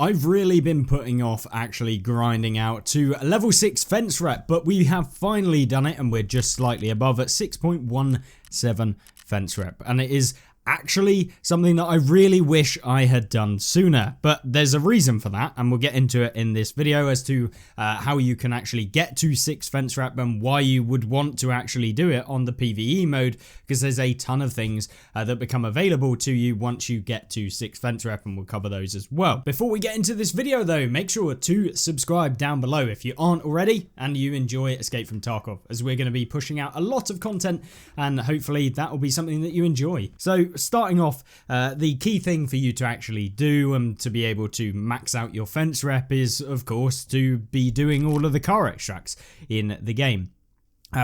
I've really been putting off actually grinding out to a level 6 fence rep, but we have finally done it and we're just slightly above at 6.17 fence rep, and it is actually something that I really wish I had done sooner, but there's a reason for that and we'll get into it in this video as to how you can actually get to 6 fence rep and why you would want to actually do it on the PvE mode, because there's a ton of things that become available to you once you get to 6 fence rep, and we'll cover those as well. Before we get into this video though, make sure to subscribe down below if you aren't already and you enjoy Escape from Tarkov, as we're going to be pushing out a lot of content and hopefully that will be something that you enjoy. So starting off, the key thing for you to actually do and to be able to max out your fence rep is, of course, to be doing all of the car extracts in the game.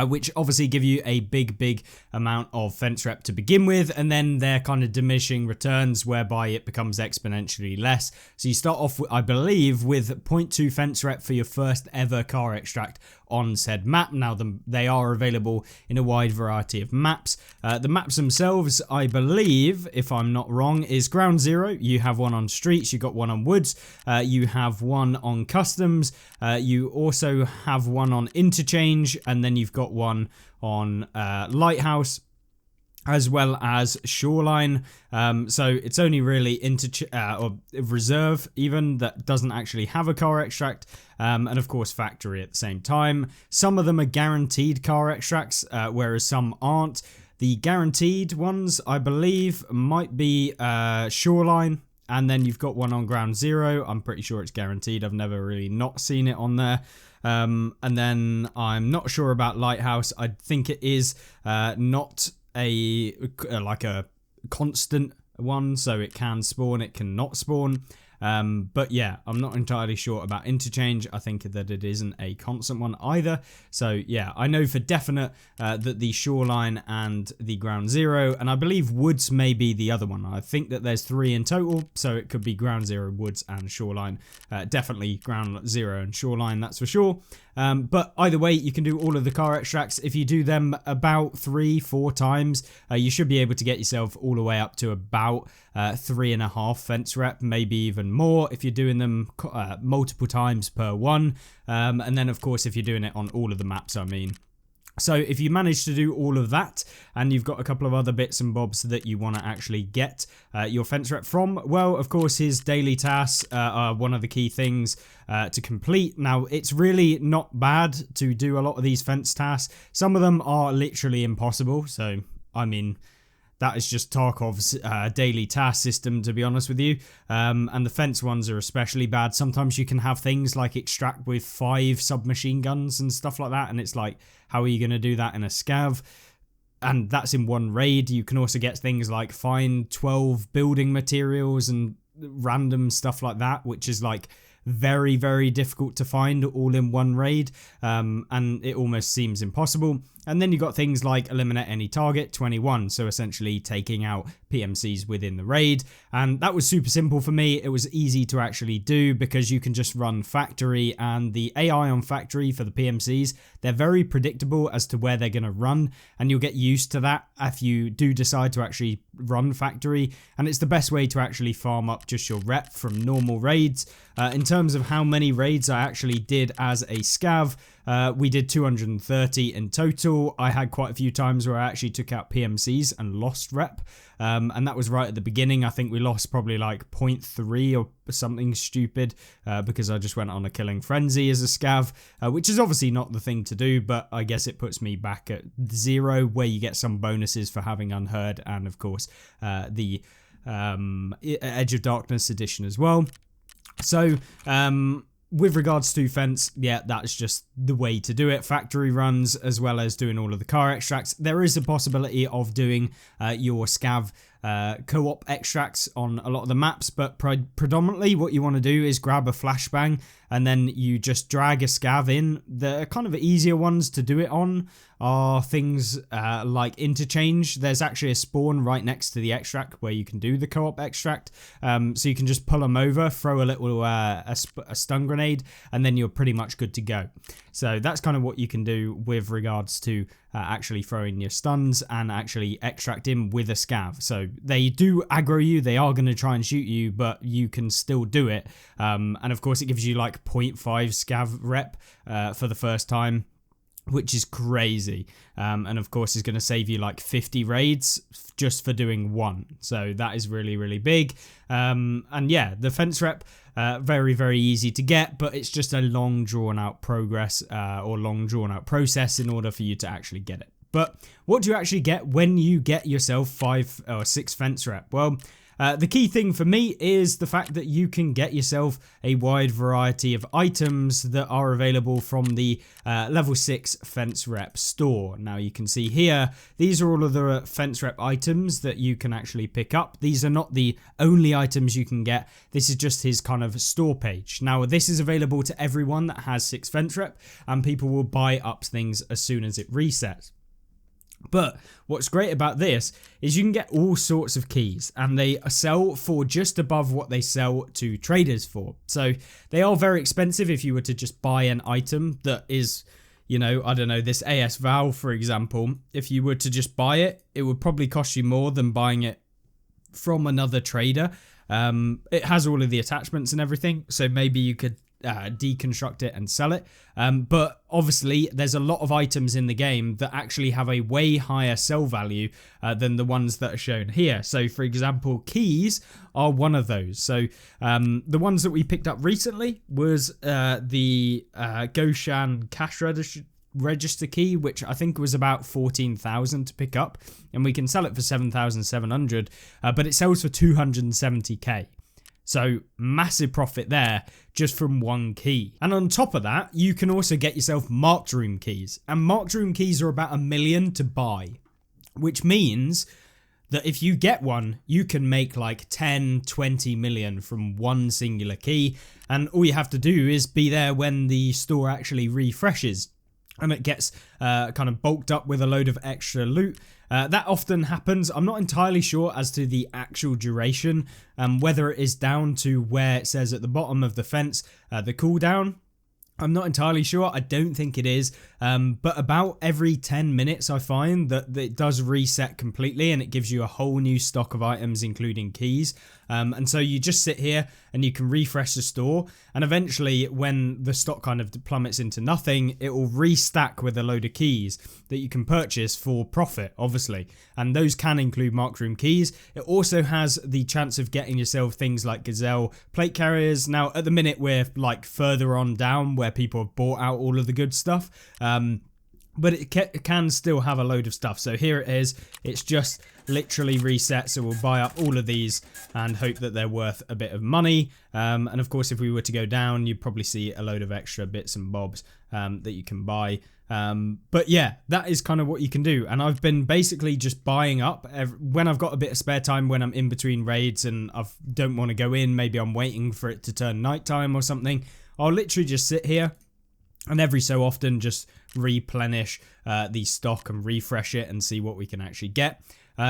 Which obviously give you a big amount of fence rep to begin with, and then they're kind of diminishing returns whereby it becomes exponentially less. So you start off, I believe, with 0.2 fence rep for your first ever car extract on said map. Now they are available in a wide variety of maps. The maps themselves, I believe, if I'm not wrong, is Ground Zero. You have one on Streets, you got one on Woods, you have one on Customs, you also have one on Interchange, and then you've got one on Lighthouse, as well as Shoreline. So it's only really or Reserve even that doesn't actually have a car extract, and of course Factory at the same time. Some of them are guaranteed car extracts, whereas some aren't. The guaranteed ones, I believe, might be Shoreline, and then you've got one on Ground Zero. I'm pretty sure it's guaranteed. I've never really not seen it on there. And then I'm not sure about Lighthouse. I think it is not like a constant one, so it can spawn, it can not spawn. But yeah, I'm not entirely sure about Interchange. I think that it isn't a constant one either. So yeah, I know for definite that the Shoreline and the Ground Zero, and I believe Woods may be the other one. I think that there's 3 in total, so it could be Ground Zero, Woods and Shoreline. Definitely Ground Zero and Shoreline, that's for sure. But either way, you can do all of the car extracts. If you do them about 3-4 times, you should be able to get yourself all the way up to about 3.5 fence rep, maybe even more if you're doing them multiple times per one. And then of course if you're doing it on all of the maps, I mean. So if you manage to do all of that and you've got a couple of other bits and bobs that you want to actually get your fence rep from, well, of course his daily tasks are one of the key things to complete. Now it's really not bad to do a lot of these fence tasks. Some of them are literally impossible, so I mean, that is just Tarkov's daily task system, to be honest with you. And the fence ones are especially bad. Sometimes you can have things like extract with 5 submachine guns and stuff like that, and it's like, how are you going to do that in a scav? And that's in one raid. You can also get things like find 12 building materials and random stuff like that, which is like very difficult to find all in one raid, and it almost seems impossible. And then you got things like eliminate any target 21, so essentially taking out PMCs within the raid, and that was super simple for me. It was easy to actually do because you can just run Factory, and the AI on Factory for the PMCs, they're very predictable as to where they're going to run, and you'll get used to that if you do decide to actually run Factory, and it's the best way to actually farm up just your rep from normal raids. In terms of how many raids I actually did as a scav, we did 230 in total. I had quite a few times where I actually took out PMCs and lost rep, and that was right at the beginning. I think we lost probably like 0.3 or something stupid because I just went on a killing frenzy as a scav, which is obviously not the thing to do, but I guess it puts me back at 0, where you get some bonuses for having unheard, and of course the Edge of Darkness edition as well. So with regards to fence, yeah, that's just the way to do it. Factory runs as well as doing all of the car extracts. There is a possibility of doing your scav co-op extracts on a lot of the maps, but predominantly what you want to do is grab a flashbang and then you just drag a scav in. The kind of easier ones to do it on are things like Interchange. There's actually a spawn right next to the extract where you can do the co-op extract, so you can just pull them over, throw a little a stun grenade, and then you're pretty much good to go. So that's kind of what you can do with regards to actually throwing your stuns and actually extracting with a scav. So they do aggro you, they are going to try and shoot you, but you can still do it. And of course it gives you like 0.5 scav rep for the first time, which is crazy. And of course is going to save you like 50 raids just for doing one. So that is really, really big. And yeah, the fence rep, very, very easy to get, but it's just a long drawn out progress or long drawn out process in order for you to actually get it. But what do you actually get when you get yourself 5 or 6 fence rep? Well, the key thing for me is the fact that you can get yourself a wide variety of items that are available from the level 6 fence rep store. Now you can see here, these are all of the fence rep items that you can actually pick up. These are not the only items you can get. This is just his kind of store page. Now this is available to everyone that has 6 fence rep, and people will buy up things as soon as it resets. But what's great about this is you can get all sorts of keys, and they sell for just above what they sell to traders for. So they are very expensive if you were to just buy an item that is, you know, I don't know, this AS Val, for example. If you were to just buy it, it would probably cost you more than buying it from another trader. It has all of the attachments and everything, so maybe you could deconstruct it and sell it, but obviously there's a lot of items in the game that actually have a way higher sell value than the ones that are shown here. So for example, keys are one of those. So the ones that we picked up recently was the Goshan cash register key, which I think was about 14,000 to pick up, and we can sell it for 7,700, but it sells for 270k. So massive profit there just from one key. And on top of that, you can also get yourself marked room keys. And marked room keys are about 1 million to buy, which means that if you get one, you can make like 10, 20 million from one singular key. And all you have to do is be there when the store actually refreshes and it gets kind of bulked up with a load of extra loot. That often happens. I'm not entirely sure as to the actual duration, whether it is down to where it says at the bottom of the fence, the cooldown. I'm not entirely sure. I don't think it is. But about every 10 minutes, I find that it does reset completely and it gives you a whole new stock of items, including keys. And so you just sit here and you can refresh the store. And eventually, when the stock kind of plummets into nothing, it will restack with a load of keys that you can purchase for profit, obviously. And those can include marked room keys. It also has the chance of getting yourself things like Gazelle plate carriers. Now, at the minute, we're like further on down where people have bought out all of the good stuff. But it can still have a load of stuff. So here it is. It's just literally reset. So we'll buy up all of these and hope that they're worth a bit of money. And of course, if we were to go down, you'd probably see a load of extra bits and bobs that you can buy. But yeah, that is kind of what you can do. And I've been basically just buying up when I've got a bit of spare time, when I'm in between raids and I don't want to go in. Maybe I'm waiting for it to turn nighttime or something. I'll literally just sit here and every so often just replenish the stock and refresh it and see what we can actually get.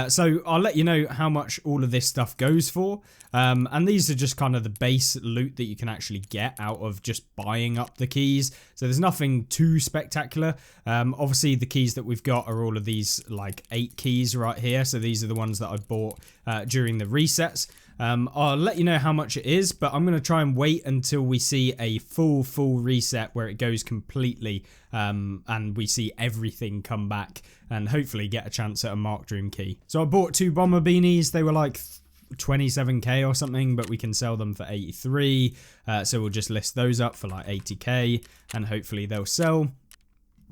So I'll let you know how much all of this stuff goes for. And these are just kind of the base loot that you can actually get out of just buying up the keys. So there's nothing too spectacular. Obviously the keys that we've got are all of these like 8 keys right here. So these are the ones that I bought during the resets. I'll let you know how much it is, but I'm going to try and wait until we see a full reset where it goes completely and we see everything come back and hopefully get a chance at a marked room key. So I bought 2 bomber beanies. They were like 27k or something, but we can sell them for 83. So we'll just list those up for like 80k and hopefully they'll sell.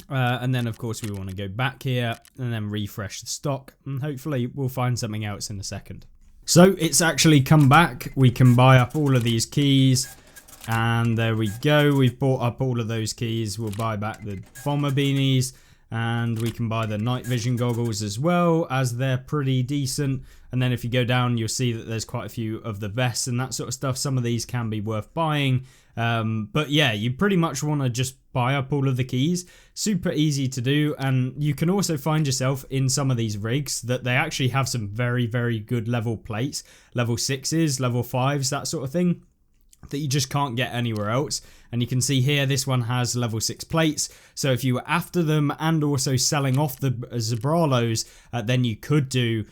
And then of course we want to go back here and then refresh the stock and hopefully we'll find something else in a second. So it's actually come back. We can buy up all of these keys and there we go. We've bought up all of those keys. We'll buy back the bomber beanies and we can buy the night vision goggles as well, as they're pretty decent. And then if you go down, you'll see that there's quite a few of the vests and that sort of stuff. Some of these can be worth buying. But yeah, you pretty much want to just buy up all of the keys. Super easy to do, and you can also find yourself in some of these rigs that they actually have some very good level plates, level 6s, level 5s, that sort of thing. that you just can't get anywhere else. And you can see here, this one has level 6 plates. So if you were after them and also selling off the Zabralos, then you could do.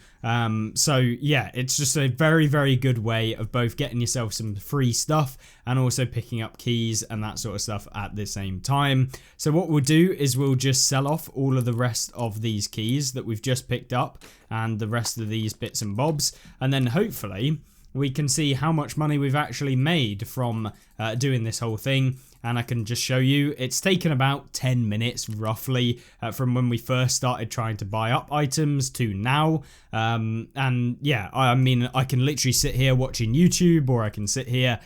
So yeah, it's just a very, very good way of both getting yourself some free stuff and also picking up keys and that sort of stuff at the same time. So what we'll do is we'll just sell off all of the rest of these keys that we've just picked up and the rest of these bits and bobs. And then hopefully we can see how much money we've actually made from doing this whole thing. And I can just show you, it's taken about 10 minutes roughly from when we first started trying to buy up items to now. And yeah, I mean, I can literally sit here watching YouTube, or I can sit here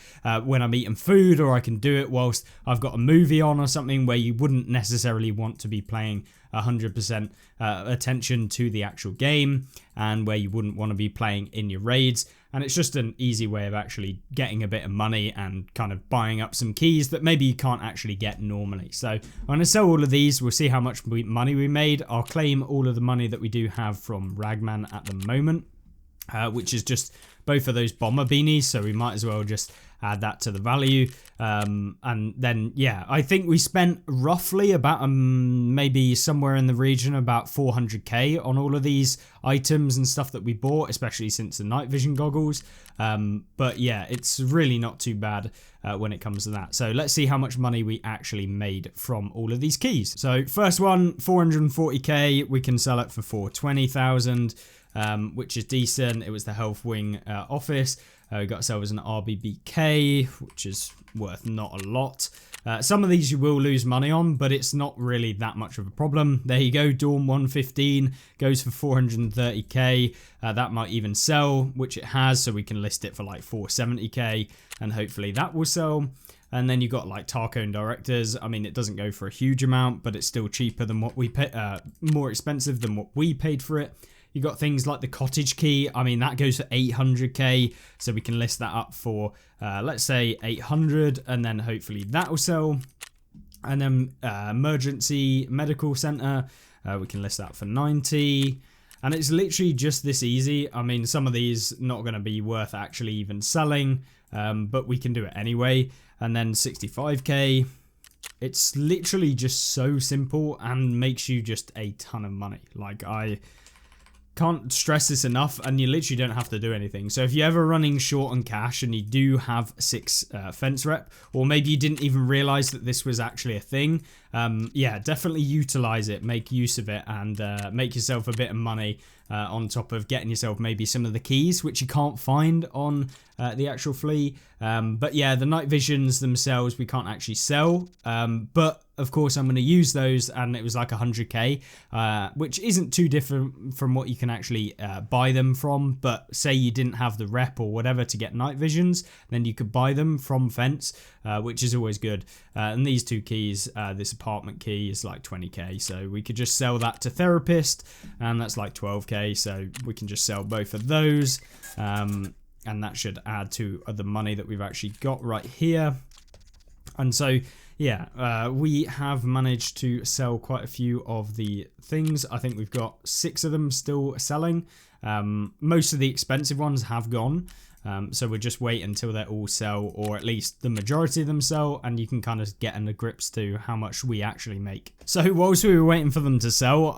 when I'm eating food, or I can do it whilst I've got a movie on or something, where you wouldn't necessarily want to be playing 100% attention to the actual game, and where you wouldn't want to be playing in your raids. And it's just an easy way of actually getting a bit of money and kind of buying up some keys that maybe you can't actually get normally. So I'm going to sell all of these. We'll see how much money we made. I'll claim all of the money that we do have from Ragman at the moment, which is just both of those bomber beanies. So we might as well just add that to the value. And then, yeah, I think we spent roughly about maybe somewhere in the region about 400k on all of these items and stuff that we bought, especially since the night vision goggles. But yeah, it's really not too bad when it comes to that. So let's see how much money we actually made from all of these keys. So first one, 440k, we can sell it for 420,000. Which is decent. It was the Health Wing office. We got ourselves an RBBK, which is worth not a lot. Some of these you will lose money on, but it's not really that much of a problem. There you go, Dawn 115 goes for 430k. That might even sell, which it has, so we can list it for like 470k, and hopefully that will sell. And then you got like Tarkov Directors. I mean, it doesn't go for a huge amount, but it's still cheaper than what we pay, more expensive than what we paid for it. You got things like the Cottage Key. I mean, that goes for 800k, so we can list that up for, let's say 800, and then hopefully that will sell. And then Emergency Medical Center, we can list that for 90. And it's literally just this easy. I mean, some of these not going to be worth actually even selling, but we can do it anyway. And then 65k. It's literally just so simple and makes you just a ton of money. Like, I can't stress this enough, and you literally don't have to do anything. So if you're ever running short on cash and you do have 6 fence rep, or maybe you didn't even realize that this was actually a thing, yeah, definitely utilize it, make use of it, and make yourself a bit of money on top of getting yourself maybe some of the keys, which you can't find on the actual flea. But yeah, the night visions themselves we can't actually sell, but of course I'm going to use those, and it was like 100k, which isn't too different from what you can actually buy them from. But say you didn't have the rep or whatever to get night visions, then you could buy them from Fence, which is always good. And these 2 keys, this apartment key is like 20k, so we could just sell that to Therapist, and that's like 12k, so we can just sell both of those, and that should add to the money that we've actually got right here. And so yeah, we have managed to sell quite a few of the things. I think we've got 6 of them still selling. Most of the expensive ones have gone. So we'll just wait until they all sell, or at least the majority of them sell, and you can kind of get in the grips to how much we actually make. So whilst we were waiting for them to sell,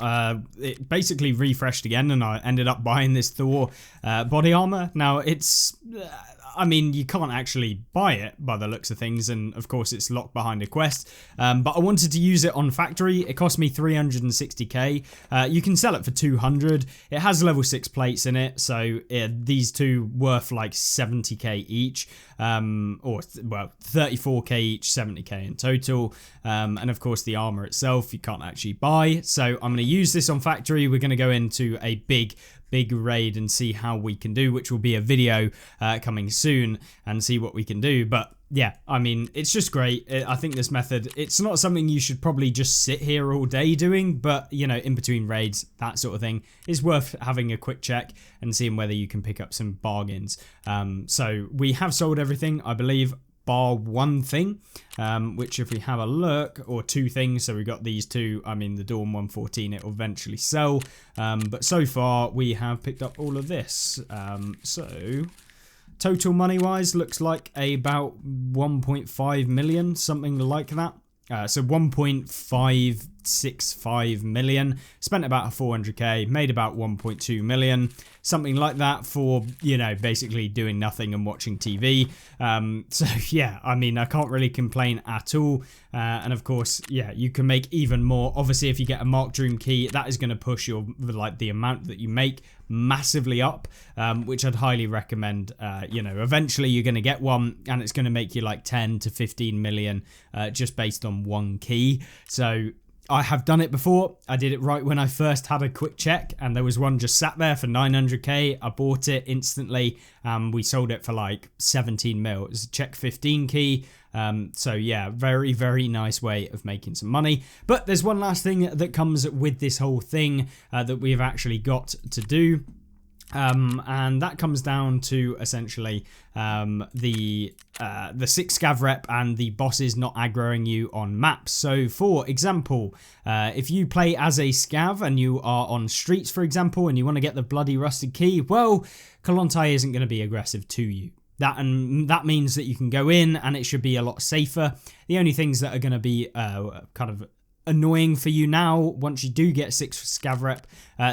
it basically refreshed again, and I ended up buying this Thor body armor. Now it's... I mean, you can't actually buy it by the looks of things, and of course it's locked behind a quest, but I wanted to use it on factory. It cost me 360k. You can sell it for 200. It has level 6 plates in it, so these 2 worth like 70k each, or well 34k each, 70k in total. And of course the armor itself you can't actually buy, so I'm going to use this on factory. We're going to go into a big raid and see how we can do, which will be a video coming soon, and see what we can do. But yeah, I mean, it's just great. I think this method, it's not something you should probably just sit here all day doing, but you know, in between raids, that sort of thing is worth having a quick check and seeing whether you can pick up some bargains. So we have sold everything, I believe, bar 1 thing, which if we have a look, or 2 things, so we got these 2. I mean, the Dawn 114 it will eventually sell, but so far we have picked up all of this. So total money wise looks like about 1.5 million, something like that. So 1.565 million, spent about 400k, made about 1.2 million, something like that for, you know, basically doing nothing and watching TV. So yeah, I mean, I can't really complain at all. And of course, yeah, you can make even more. Obviously, if you get a Mark Dream key, that is going to push your, like, the amount that you make massively up, which I'd highly recommend. You know, eventually you're going to get one and it's going to make you like 10 to 15 million just based on one key. So I have done it before. I did it right when I first had a quick check, and there was one just sat there for 900k. I bought it instantly. We sold it for like 17 mil. It was a check 15 key. So yeah, very, very nice way of making some money. But there's one last thing that comes with this whole thing that we've actually got to do. And that comes down to essentially the 6 scav rep and the bosses not aggroing you on maps. So for example, if you play as a scav and you are on streets, for example, and you want to get the bloody rusted key, well, Kolontai isn't going to be aggressive to you. That means that you can go in and it should be a lot safer. The only things that are going to be kind of annoying for you now, once you do get 6 scav rep,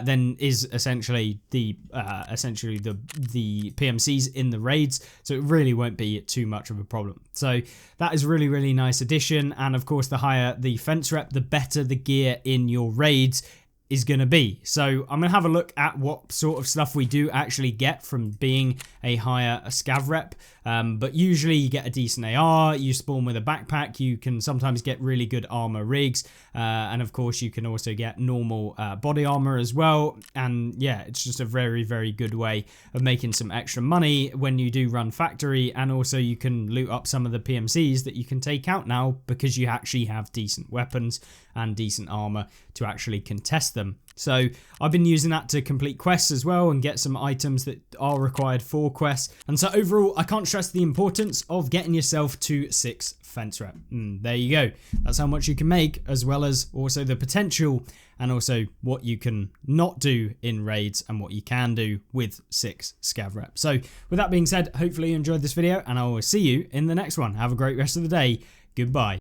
then is essentially the PMCs in the raids. So it really won't be too much of a problem. So that is really, really nice addition. And of course, the higher the fence rep, the better the gear in your raids is going to be. So I'm going to have a look at what sort of stuff we do actually get from being a higher scav rep. But usually you get a decent AR, you spawn with a backpack, you can sometimes get really good armor rigs, and of course you can also get normal body armor as well. And yeah, it's just a very, very good way of making some extra money when you do run factory, and also you can loot up some of the PMCs that you can take out now because you actually have decent weapons and decent armor to actually contest them. So I've been using that to complete quests as well and get some items that are required for quests. And so overall, I can't stress the importance of getting yourself to 6 fence rep. There you go. That's how much you can make, as well as also the potential and also what you can not do in raids and what you can do with 6 scav rep. So with that being said, hopefully you enjoyed this video and I will see you in the next one. Have a great rest of the day. Goodbye.